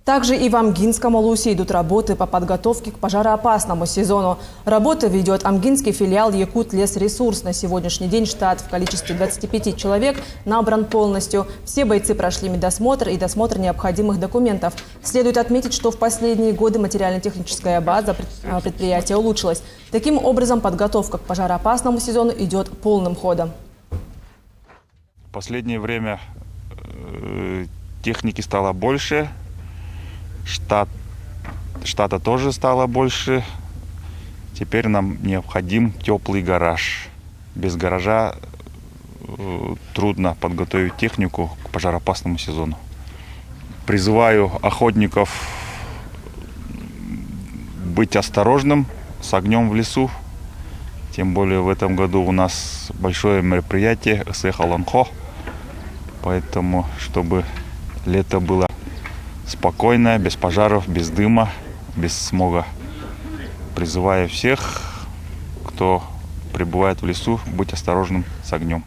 Также и в Амгинском Алусе идут работы по подготовке к пожароопасному сезону. Работы ведет Амгинский филиал Якутлесресурс. На сегодняшний день штат в количестве 25 человек набран полностью. Все бойцы прошли медосмотр и досмотр необходимых документов. Следует отметить, что в последние годы материально-техническая база предприятия улучшилась. Таким образом, подготовка к пожароопасному сезону идет полным ходом. В последнее время техники стало больше. Штата тоже стало больше. Теперь нам необходим теплый гараж. Без гаража трудно подготовить технику к пожароопасному сезону. Призываю охотников быть осторожным с огнем в лесу. Тем более в этом году у нас большое мероприятие Эсэ-Халанхо. Поэтому, чтобы лето было спокойно, без пожаров, без дыма, без смога. Призываю всех, кто пребывает в лесу, быть осторожным с огнем.